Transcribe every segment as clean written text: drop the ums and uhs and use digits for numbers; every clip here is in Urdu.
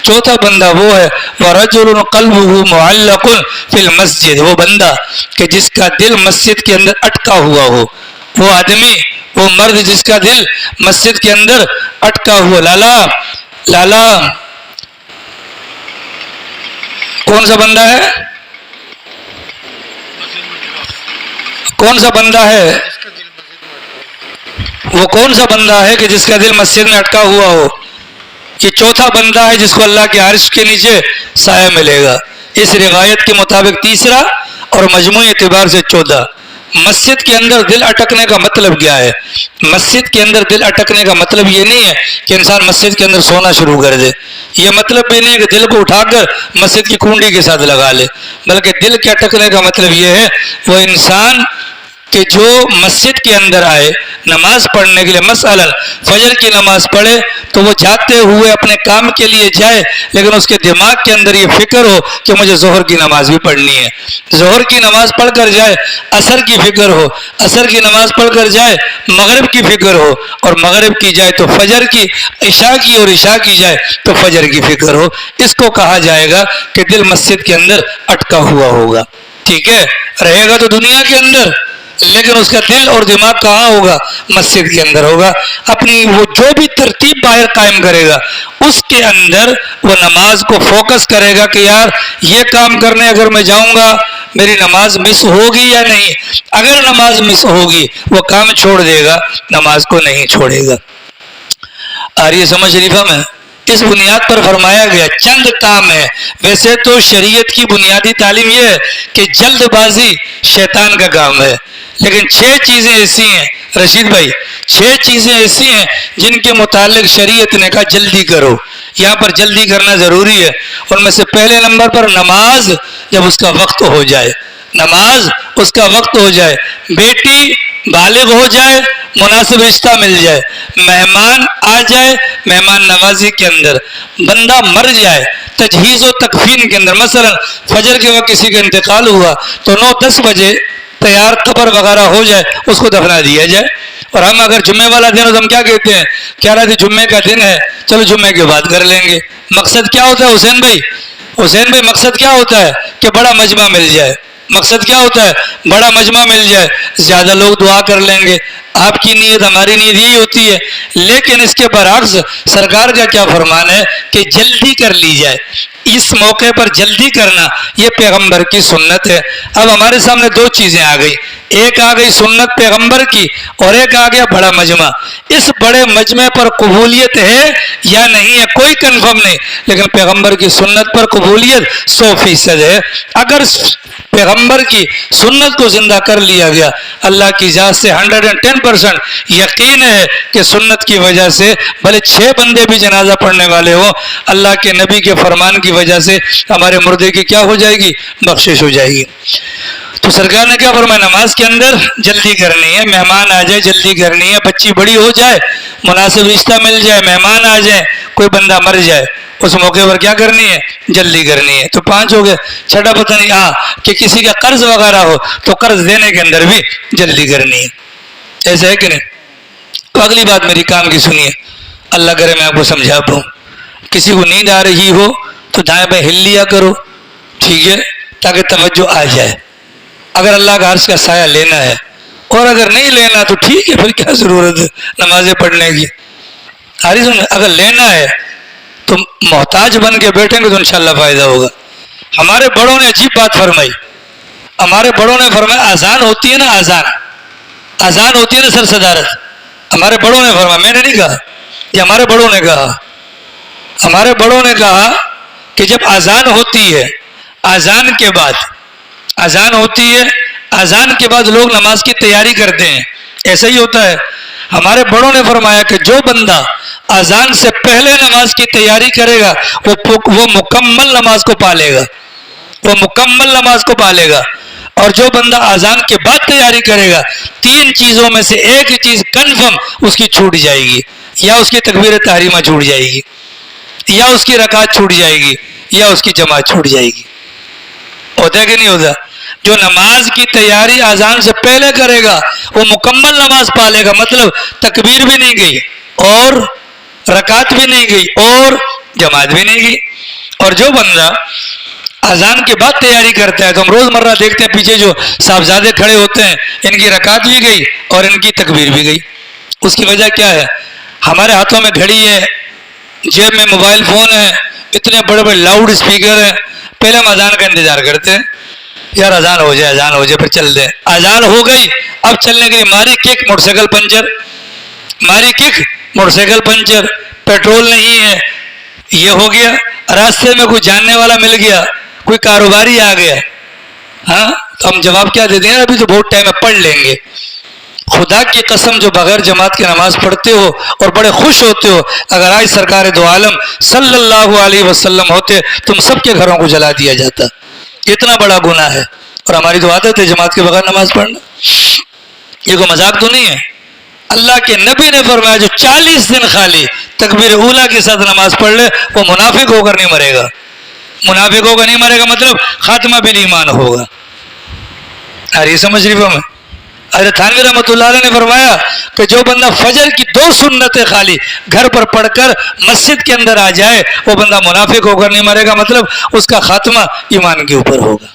چوتھا بندہ وہ ہے وَرَجُلٌ قَلْبُهُ مُعَلَّقٌ فِي الْمَسْجِدِ، وہ بندہ کہ جس کا دل مسجد کے اندر اٹکا ہوا ہو، وہ آدمی، وہ مرد جس کا دل مسجد کے اندر اٹکا ہوا۔ لالا کون سا بندہ ہے؟ کون سا بندہ ہے؟ وہ کون سا بندہ ہے کہ جس کا دل مسجد میں اٹکا ہوا ہو؟ یہ چوتھا بندہ ہے جس کو اللہ کے عرش کے نیچے سایہ ملے گا، اس روایت کے مطابق تیسرا اور مجموعی اعتبار سے چوتھا۔ مسجد کے اندر دل اٹکنے کا مطلب کیا ہے؟ مسجد کے اندر دل اٹکنے کا مطلب یہ نہیں ہے کہ انسان مسجد کے اندر سونا شروع کر دے، یہ مطلب بھی نہیں ہے کہ دل کو اٹھا کر مسجد کی کنڈی کے ساتھ لگا لے، بلکہ دل کے اٹکنے کا مطلب یہ ہے وہ انسان کہ جو مسجد کے اندر آئے نماز پڑھنے کے لیے، مثلا فجر کی نماز پڑھے تو وہ جاتے ہوئے اپنے کام کے لیے جائے، لیکن اس کے دماغ کے اندر یہ فکر ہو کہ مجھے ظہر کی نماز بھی پڑھنی ہے، ظہر کی نماز پڑھ کر جائے، عصر کی فکر ہو، عصر کی نماز پڑھ کر جائے، مغرب کی فکر ہو اور مغرب کی جائے تو فجر کی، عشاء کی اور عشاء کی جائے تو فجر کی فکر ہو، اس کو کہا جائے گا کہ دل مسجد کے اندر اٹکا ہوا ہوگا۔ ٹھیک ہے، رہے گا تو دنیا کے اندر، لیکن اس کا دل اور دماغ کہاں ہوگا؟ مسجد کے اندر ہوگا۔ اپنی وہ جو بھی ترتیب باہر قائم کرے گا اس کے اندر وہ نماز کو فوکس کرے گا کہ یار یہ کام کرنے اگر میں جاؤں گا میری نماز مس ہوگی یا نہیں، اگر نماز مس ہوگی وہ کام چھوڑ دے گا، نماز کو نہیں چھوڑے گا۔ آ رہی ہے سمجھ شریفہ میں؟ اس بنیاد پر فرمایا گیا چند کام ہے۔ ویسے تو شریعت کی بنیادی تعلیم یہ ہے کہ جلد بازی شیطان کا کام ہے، لیکن 6 چیزیں ایسی ہیں رشید بھائی، 6 چیزیں ایسی ہیں جن کے متعلق شریعت نے کہا جلدی کرو، یہاں پر جلدی کرنا ضروری ہے۔ ان میں سے پہلے نمبر پر نماز جب اس کا وقت ہو جائے، نماز اس کا وقت ہو جائے، بیٹی بالغ ہو جائے، مناسب رشتہ مل جائے، مہمان آ جائے، مہمان نوازی کے اندر، بندہ مر جائے تجہیز و تکفین کے اندر، مثلا فجر کے وقت کسی کا انتقال ہوا تو 9-10 بجے تیار قبر وغیرہ ہو جائے، اس کو دفنا دیا جائے۔ اور ہم اگر جمعے والا دن ہو تو ہم کیا کہتے ہیں؟ کیا رہا تھی جمعے کا دن ہے، چلو جمعے کے بعد کر لیں گے۔ مقصد کیا ہوتا ہے حسین بھائی مقصد کیا ہوتا ہے؟ کہ بڑا مجمع مل جائے۔ مقصد کیا ہوتا ہے؟ بڑا مجمع مل جائے، زیادہ لوگ دعا کر لیں گے، آپ کی نیت ہماری نیت یہی ہوتی ہے۔ لیکن اس کے برعکس سرکار کا کیا فرمان ہے کہ جلدی کر لی جائے، اس موقع پر جلدی کرنا یہ پیغمبر کی سنت ہے۔ اب ہمارے سامنے 2 چیزیں آ گئی، ایک آ گئی سنت پیغمبر کی اور ایک آ گیا بڑا مجمع۔ اس بڑے مجمع پر قبولیت ہے یا نہیں ہے کوئی کنفرم نہیں، لیکن پیغمبر کی سنت پر قبولیت 100% ہے۔ اگر پیغمبر کی سنت کو زندہ کر لیا گیا، اللہ کی ذات سے 110% یقین ہے کہ سنت کی وجہ سے بھلے 6 بندے بھی جنازہ پڑھنے والے ہوں، اللہ کے نبی کے فرمان کی وجہ سے ہمارے مردے کی کیا ہو جائے گی؟ بخشش ہو جائے گی۔ تو سرکار نے کیا فرمایا؟ نماز کے اندر جلدی کرنی ہے، مہمان آ جائے جلدی کرنی ہے، بچی بڑی ہو جائے، مناسب رشتہ مل جائے، مہمان آ جائے، کوئی بندہ مر جائے، اس موقع پر کیا کرنی ہے؟ جلدی کرنی ہے۔ تو 5 ہو گئے، چھٹا پتہ نہیں کہ کسی کا قرض وغیرہ ہو تو قرض دینے کے اندر بھی جلدی کرنی ہے، ایسا ہے کہ نہیں؟ تو اگلی بات میری کام کی سنیے، اللہ کرے میں آپ کو سمجھا پاؤں۔ کسی کو نیند آ رہی ہو تو دائیں بائیں ہل لیا کرو، ٹھیک ہے، تاکہ توجہ آ جائے۔ اگر اللہ کا عرش کا سایہ لینا ہے، اور اگر نہیں لینا تو ٹھیک ہے، پھر کیا ضرورت ہے نمازیں پڑھنے کی؟ اگر لینا ہے تو محتاج بن کے بیٹھیں گے تو انشاءاللہ فائدہ ہوگا۔ ہمارے بڑوں نے عجیب بات فرمائی، ہمارے بڑوں نے فرمایا اذان ہوتی ہے نا، اذان ہوتی ہے نا سر صدارت، ہمارے بڑوں نے فرمایا، میں نے نہیں کہا، یہ ہمارے بڑوں نے کہا، ہمارے بڑوں نے کہا کہ جب اذان ہوتی ہے، اذان کے بعد اذان ہوتی ہے، اذان کے بعد لوگ نماز کی تیاری کرتے ہیں، ایسا ہی ہوتا ہے۔ ہمارے بڑوں نے فرمایا کہ جو بندہ اذان سے پہلے نماز کی تیاری کرے گا وہ مکمل نماز کو پالے گا، وہ مکمل نماز کو پالے گا۔ اور جو بندہ اذان کے بعد تیاری کرے گا، 3 چیزوں میں سے ایک چیز کنفرم اس کی چھوٹ جائے گی، یا اس کی تکبیر تحریمہ چھوٹ جائے گی، یا اس کی رکعت چھوٹ جائے گی، یا اس کی جماعت چھوٹ جائے گی۔ ہوتا ہے کہ نہیں ہوتا؟ جو نماز کی تیاری اذان سے پہلے کرے گا وہ مکمل نماز پالے گا، مطلب تکبیر بھی نہیں گئی اور رکعت بھی نہیں گئی اور جماعت بھی نہیں کی. اور جو بندہ اذان کے بعد تیاری کرتا ہے تو ہم روزمرہ دیکھتے ہیں پیچھے جو صاحبزادے کھڑے ہوتے ہیں ان کی رکعت بھی گئی اور ان کی تکبیر بھی گئی. اس کی وجہ کیا ہے؟ ہمارے ہاتھوں میں گھڑی ہے, جیب میں موبائل فون ہے, اتنے بڑے بڑے لاؤڈ اسپیکر ہیں. پہلے ہم اذان کا انتظار کرتے ہیں, یار اذان ہو جائے پھر چل دیں. اذان ہو گئی, اب چلنے کے لیے ماری کک موٹر سائیکل پنچر, ماری kick motorcycle puncture, petrol نہیں ہے, یہ ہو گیا. راستے میں کوئی جاننے والا مل گیا, کوئی کاروباری آ گیا, ہاں تو ہم جواب کیا دیتے ہیں؟ ابھی تو بہت ٹائم ہے, پڑھ لیں گے. خدا کی قسم جو بغیر جماعت کی نماز پڑھتے ہو اور بڑے خوش ہوتے ہو, اگر آج سرکار دو عالم صلی اللہ علیہ وسلم ہوتے تم سب کے گھروں کو جلا دیا جاتا. اتنا بڑا گناہ ہے. اور ہماری تو عادت ہے جماعت کے بغیر نماز پڑھنا. یہ کوئی مذاق تو نہیں ہے. اللہ کے نبی نے فرمایا جو 40 دن خالی تکبیر اولیٰ کے ساتھ نماز پڑھ لے وہ منافق ہو کر نہیں مرے گا. منافق ہو کر نہیں مرے گا مطلب خاتمہ بال ایمان ہوگا. یہ سمجھ رہی میں. حضرت تھانوی رحمۃ اللہ علیہ نے فرمایا کہ جو بندہ فجر کی 2 سنتیں خالی گھر پر پڑھ کر مسجد کے اندر آ جائے وہ بندہ منافق ہو کر نہیں مرے گا, مطلب اس کا خاتمہ ایمان کے اوپر ہوگا.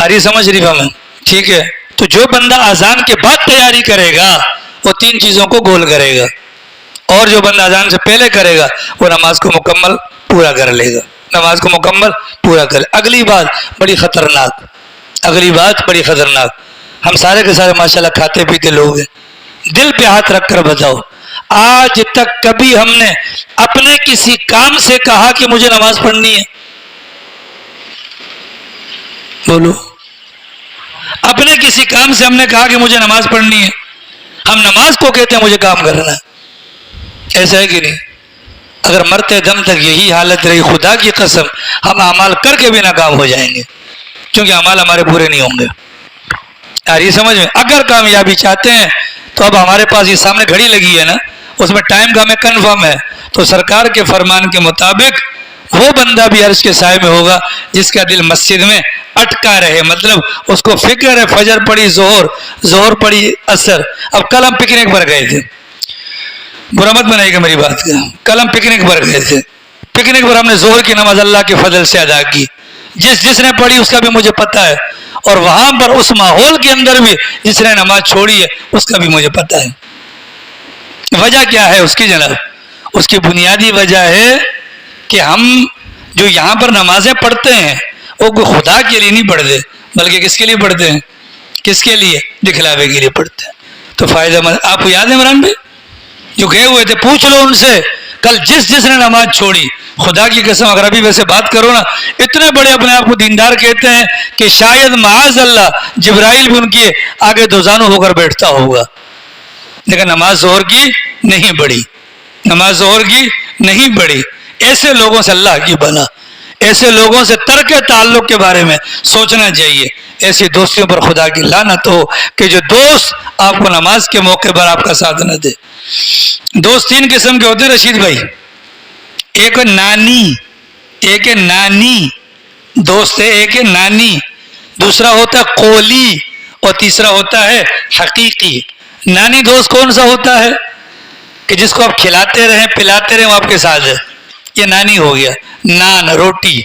یہ سمجھ رہی میں. ٹھیک ہے, تو جو بندہ اذان کے بعد تیاری کرے گا وہ 3 چیزوں کو گول کرے گا, اور جو بندہ اذان سے پہلے کرے گا وہ نماز کو مکمل پورا کر لے گا. نماز کو مکمل پورا کر. اگلی بات بڑی خطرناک, ہم سارے کے سارے ماشاءاللہ کھاتے پیتے لوگ ہیں. دل پہ ہاتھ رکھ کر بتاؤ, آج تک کبھی ہم نے اپنے کسی کام سے کہا کہ مجھے نماز پڑھنی ہے؟ بولو. اپنے کسی کام سے ہم نے کہا کہ مجھے نماز پڑھنی ہے؟ ہم نماز کو کہتے ہیں مجھے کام کرنا ہے. ایسا ہے کہ نہیں؟ اگر مرتے دم تک یہی حالت رہی, خدا کی قسم ہم اعمال کر کے بھی ناکام ہو جائیں گے, کیونکہ اعمال ہمارے پورے نہیں ہوں گے. یہ سمجھ میں. اگر کامیابی چاہتے ہیں تو اب ہمارے پاس یہ سامنے گھڑی لگی ہے نا, اس میں ٹائم کا ہمیں کنفرم ہے. تو سرکار کے فرمان کے مطابق وہ بندہ بھی عرش کے سائے میں ہوگا جس کا دل مسجد میں اٹکا رہے, مطلب اس کو فکر ہے فجر پڑی ظہر پڑی عصر. اب کل ہم پکنک پر گئے تھے, برا مت بنائیے گا میری بات کا. کل ہم پکنک پر گئے تھے, پکنک پر ہم نے ظہر کی نماز اللہ کے فضل سے ادا کی. جس نے پڑھی اس کا بھی مجھے پتہ ہے, اور وہاں پر اس ماحول کے اندر بھی جس نے نماز چھوڑی ہے اس کا بھی مجھے پتہ ہے. وجہ کیا ہے اس کی جناب؟ اس کی بنیادی وجہ ہے کہ ہم جو یہاں پر نمازیں پڑھتے ہیں وہ کوئی خدا کے لیے نہیں پڑھتے, بلکہ کس کے لیے پڑھتے ہیں؟ کس کے لیے؟ دکھلاوے کے لیے پڑھتے ہیں. تو فائدہ مند. آپ کو یاد ہے عمران بھائی جو گئے ہوئے تھے, پوچھ لو ان سے کل جس نے نماز چھوڑی, خدا کی قسم اگر ابھی ویسے بات کرو نا, اتنے بڑے اپنے آپ کو دیندار کہتے ہیں کہ شاید معاذ اللہ جبرائیل بھی ان کے آگے دوزانو ہو کر بیٹھتا ہوگا, لیکن نماز ظہر کی نہیں پڑھی, نماز ظہر کی نہیں پڑھی. ایسے لوگوں سے اللہ کی بنا, ایسے لوگوں سے ترک تعلق کے بارے میں سوچنا چاہیے. ایسی دوستیوں پر خدا کی لعنت ہو کہ جو دوست آپ کو نماز کے موقع پر آپ کا ساتھ نہ دے. دوست 3 قسم کے ہوتے ہیں رشید بھائی. ایک نانی دوست ہے, ایک ہے نانی, دوسرا ہوتا ہے قولی, اور تیسرا ہوتا ہے حقیقی. نانی دوست کون سا ہوتا ہے؟ کہ جس کو آپ کھلاتے رہیں پلاتے رہیں وہ آپ کے ساتھ ہے, یہ نانی ہو گیا, نان روٹی.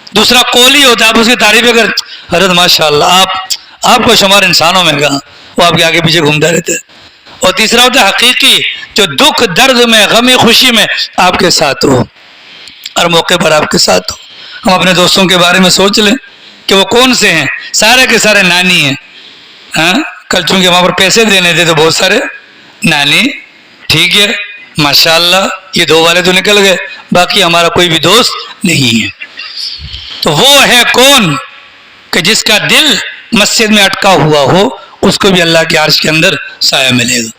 دوسرا قولی ہوتا ہے, آپ اس کی تعریف کر, حضرت ماشاء اللہ آپ کو شمار انسانوں میں کہاں, وہ آپ کے آگے پیچھے گھومتا رہتا ہے. اور تیسرا ہوتا ہے حقیقی, جو دکھ درد میں غم خوشی میں آپ کے ساتھ ہو, ہر موقع پر آپ کے ساتھ ہو. ہم اپنے دوستوں کے بارے میں سوچ لیں کہ وہ کون سے ہیں. سارے کے سارے نانی ہیں. ہاں کل چونکہ وہاں پر پیسے دینے تھے تو بہت سارے نانی. ٹھیک ہے ماشاءاللہ, یہ 2 والے تو نکل گئے, باقی ہمارا کوئی بھی دوست نہیں ہے. تو وہ ہے کون کہ جس کا دل مسجد میں اٹکا ہوا ہو, اس کو بھی اللہ کے عرش کے اندر سایہ ملے گا.